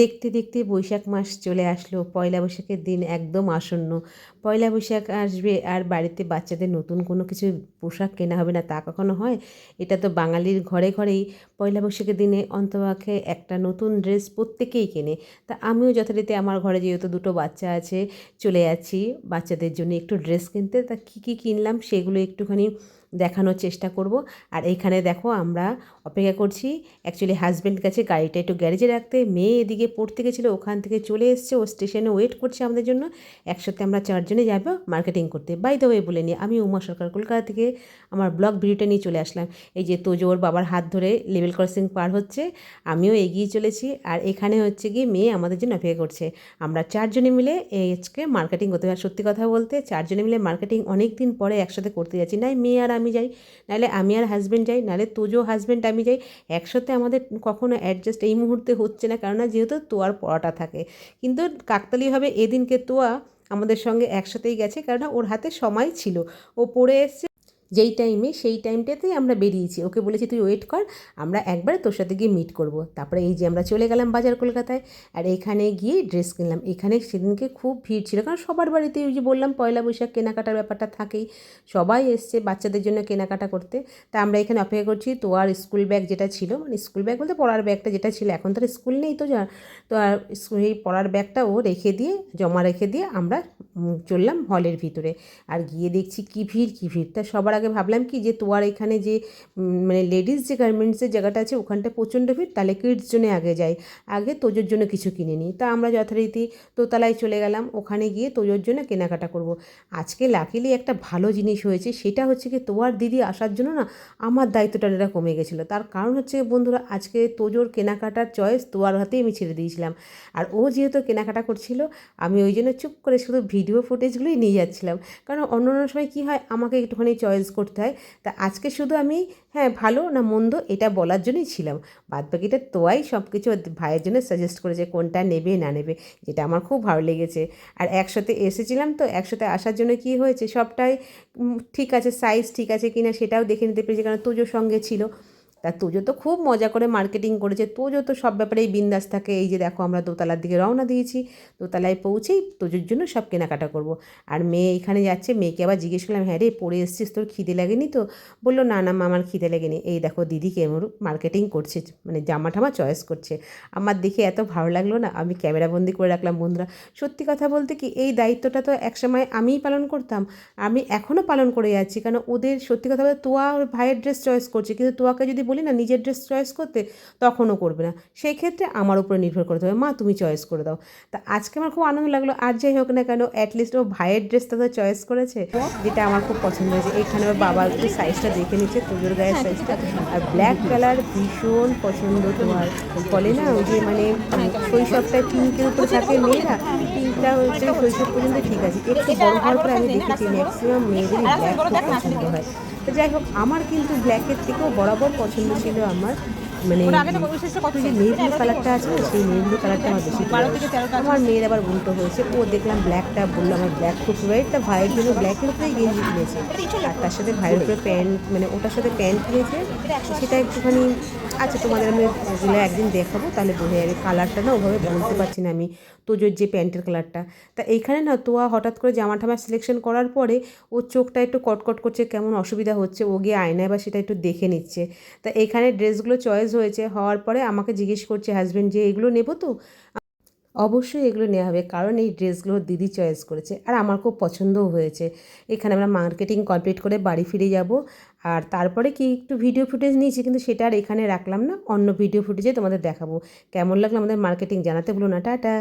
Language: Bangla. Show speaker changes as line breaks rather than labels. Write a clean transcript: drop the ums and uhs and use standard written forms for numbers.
দেখতে দেখতে বৈশাখ মাস চলে আসলো। পয়লা বৈশাখের দিন একদম আসন্ন। পয়লা বৈশাখ আসবে আর বাড়িতে বাচ্চাদের নতুন কোনো কিছু পোশাক কেনা হবে না তা কখনো হয়? এটা তো বাঙালির ঘরে ঘরেই পয়লা বৈশাখের দিনে অন্তপক্ষে একটা নতুন ড্রেস প্রত্যেকেই কেনে। তা আমিও যথারীতি আমার ঘরে যেহেতু দুটো বাচ্চা আছে চলে যাচ্ছি বাচ্চাদের জন্য একটু ড্রেস কিনতে। তা কী কী কিনলাম সেগুলো একটুখানি দেখানোর চেষ্টা করব। আর এইখানে দেখো আমরা অপেক্ষা করছি অ্যাকচুয়ালি হাজব্যান্ড গেছে গাড়িটা একটু গ্যারেজে রাখতে, মেয়ে এদিকে পড়তে গেছিলো ওখান থেকে চলে এসছে, ও স্টেশনে ওয়েট করছে আমাদের জন্য। একসাথে আমরা চারজনে যাবো মার্কেটিং করতে। বাই দ্য ওয়ে বলে নিই, আমি উমা সরকার কলকাতা থেকে আমার ব্লগ ভিডিওটা নিয়ে চলে আসলাম। এই যে তোজোর বাবার হাত ধরে লেভেল ক্রসিং পার হচ্ছে, আমিও এগিয়ে চলেছি। আর এখানে হচ্ছে গিয়ে মেয়ে আমাদের জন্য অপেক্ষা করছে। আমরা চারজনে মিলে এই আজকে মার্কেটিং করতে হবে। সত্যি কথা বলতে চারজনে মিলে মার্কেটিং অনেক দিন পরে একসাথে করতে যাচ্ছি। নাই মেয়ে আর আমি যাই, নাহলে আমি আর হাজব্যান্ড যাই, নাহলে তোজো হাজব্যান্ড আমি যাই। একসাথে আমাদের কখনো অ্যাডজাস্ট এই মুহূর্তে হচ্ছে না, কেননা যেহেতু তোয়ার পড়াটা থাকে। কিন্তু কাকতালীয়ভাবে এদিনকে তোয়া আমাদের সঙ্গে একসাথেই গেছে, কেননা ওর হাতে সময় ছিল, ও পড়ে এসছে যেই টাইমে সেই টাইমটাতেই আমরা বেরিয়েছি। ওকে বলেছি তুই ওয়েট কর, আমরা একবারে তোর সাথে গিয়ে মিট করব। তারপরে এই যে আমরা চলে গেলাম বাজার কলকাতায়। আর এখানে গিয়ে ড্রেস কিনলাম। এখানে সেদিনকে খুব ভিড় ছিল, কারণ সবার বাড়িতে ওই যে বললাম পয়লা বৈশাখ কেনাকাটার ব্যাপারটা থাকেই, সবাই এসছে বাচ্চাদের জন্য কেনাকাটা করতে। তা আমরা এখানে অপেক্ষা করছি। তো আর স্কুল ব্যাগ যেটা ছিল, মানে স্কুল ব্যাগ বলতে পড়ার ব্যাগটা যেটা ছিল, এখন তো আর স্কুল নেই তো তো আর এই পড়ার ব্যাগটা ও রেখে দিয়ে জমা রেখে দিয়ে আমরা চললাম হলের ভিতরে। আর গিয়ে দেখছি কী ভিড় কী ভিড়। তা সবার আগে ভাবলাম কি যে তোয়ার এখানে যে মানে লেডিস যে গার্মেন্টসের জায়গাটা আছে ওখানটা প্রচণ্ড ভিড়, তাহলে কিডস জন্য আগে যাই, আগে তোজোর জন্য কিছু কিনে নিই। তা আমরা যথারীতি দোতলায় চলে গেলাম, ওখানে গিয়ে তোজোর জন্য কেনাকাটা করব। আজকে লাকিলি একটা ভালো জিনিস হয়েছে, সেটা হচ্ছে কি তোয়ার দিদি আসার জন্য না আমার দায়িত্বটা এটা কমে গেছিলো। তার কারণ হচ্ছে বন্ধুরা, আজকে তোজোর কেনাকাটার চয়েস তোয়ার হাতেই আমি ছেড়ে দিয়েছিলাম। আর ও যেহেতু কেনাকাটা করছিল, আমি ওই জন্য চুপ করে শুধু ভিডিও ফুটেজগুলোই নিয়ে যাচ্ছিলাম। কারণ অন্য অন্য সময় কী হয়, আমাকে একটুখানি চয়েস করতে হয়। তা আজকে শুধু আমি হ্যাঁ ভালো না মন্দ এটা বলার জন্যই ছিলাম। বাদবাকিটা তোয়াই সব কিছু ভাইয়ের জন্য সাজেস্ট করেছে কোনটা নেবে না নেবে, যেটা আমার খুব ভালো লেগেছে। আর একসাথে এসেছিলাম তো, একসাথে আসার জন্য কি হয়েছে সবটাই ঠিক আছে, সাইজ ঠিক আছে কিনা সেটাও দেখে নিতে পেরেছি, কারণ তোজোর সঙ্গে ছিল। তা তোজো তো খুব মজা করে মার্কেটিং করেছে, তোজো তো সব ব্যাপারেই বিন্দাস থাকে। এই যে দেখো আমরা দোতলার দিকে রওনা দিয়েছি, দোতলায় পৌঁছেই তোজোর জন্য সব কেনাকাটা করব। আর মেয়ে এখানে যাচ্ছে, মেয়েকে আবার জিজ্ঞেস করলাম হ্যাঁ রে পড়ে এসছিস, তোর খিদে লাগেনি তো? বললো না না মা আমার খিদে লাগেনি। এই দেখো দিদি কেমন মার্কেটিং করছে, মানে জামা ঠামা চয়েস করছে। আমার দেখে এত ভালো লাগলো না, আমি ক্যামেরাবন্দি করে রাখলাম। বন্ধুরা সত্যি কথা বলতে কি, এই দায়িত্বটা তো একসময় আমিই পালন করতাম, আমি এখনও পালন করে যাচ্ছি। কারণ ওদের সত্যি কথা বলতে তোয়া ওর ভাইয়ের ড্রেস চয়েস করছে, কিন্তু তোয়াকে যদি বলি না নিজের ড্রেস চয়েস করতে, তখনও করবে না। সেই ক্ষেত্রে আমার উপরে নির্ভর করতে হবে, মা তুমি চয়েস করে দাও। তা আজকে আমার খুব আনন্দ লাগলো। আর যাই হোক না কেন, অ্যাটলিস্ট ও ভাইয়ের ড্রেসটা তো চয়েস করেছে, যেটা আমার খুব পছন্দ হয়েছে। এখানে ওর বাবা একটু সাইজটা দেখে নিচ্ছে, তোজোর গায়ের সাইজটা। আর ব্ল্যাক কালার ভীষণ পছন্দ তোমার, বলে না ওই যে মানে শৈশবটায় পিঙ্কের উপরে থাকে মেয়েরা, পিঙ্কটা হচ্ছে শৈশব পর্যন্ত ঠিক আছে, একটু বড় হওয়ার পরে আমি দেখেছি ম্যাক্সিমাম মেয়েদেরই ব্ল্যাক খুব পছন্দ হয়। তো যাই হোক, আমার কিন্তু ব্ল্যাকের থেকেও বরাবর পছন্দ ছিল আমার মানে একটু যে নেভি ব্লু কালারটা আছে না, সেই নেভি ব্লু কালারটা আমার বেশি ভালো লাগে। আমার মেয়ের আবার উল্টো হয়েছে, ও দেখলাম ব্ল্যাকটা, বললো আমার ব্ল্যাক খুব ফেভারিট। তা ভাইয়ের জন্য ব্ল্যাকের উপরেই গেঞ্জি কিনেছে, আর তার সাথে ভাইয়ের উপরে প্যান্ট, মানে ওটার সাথে প্যান্ট কিনেছে। সেটা একটুখানি আচ্ছা তোমাদের আমি ওগুলো একদিন দেখাবো, তাহলে বোঝা যাবে। কালারটা না ওভাবে বলতে পারছি না আমি, তোজোর যে প্যান্টের কালারটা। তা এইখানে না তোয়া হঠাৎ করে জামা ঠামা সিলেকশন করার পরে ওর চোখটা একটু কটকট করছে, কেমন অসুবিধা হচ্ছে, ও গিয়ে আয়নায় বা সেটা একটু দেখে নিচ্ছে। তা এখানে ড্রেসগুলো চয়েস হয়েছে, হওয়ার পরে আমাকে জিজ্ঞেস করছে হাজব্যান্ড যে এগুলো নেবো তো? অবশ্যই এগুলো নেওয়া হবে, কারণ এই ড্রেসগুলো দিদি চয়েস করেছে আর আমার খুব পছন্দও হয়েছে। এখানে আমরা মার্কেটিং কমপ্লিট করে বাড়ি ফিরে যাব। আর তারপরে কি একটু ভিডিও ফুটেজ নিয়েছি, কিন্তু সেটা আর এখানে রাখলাম না, অন্য ভিডিও ফুটেজে তোমাদের দেখাবো। কেমন লাগলো আমাদের মার্কেটিং জানাতে ভুলো না। টাটা।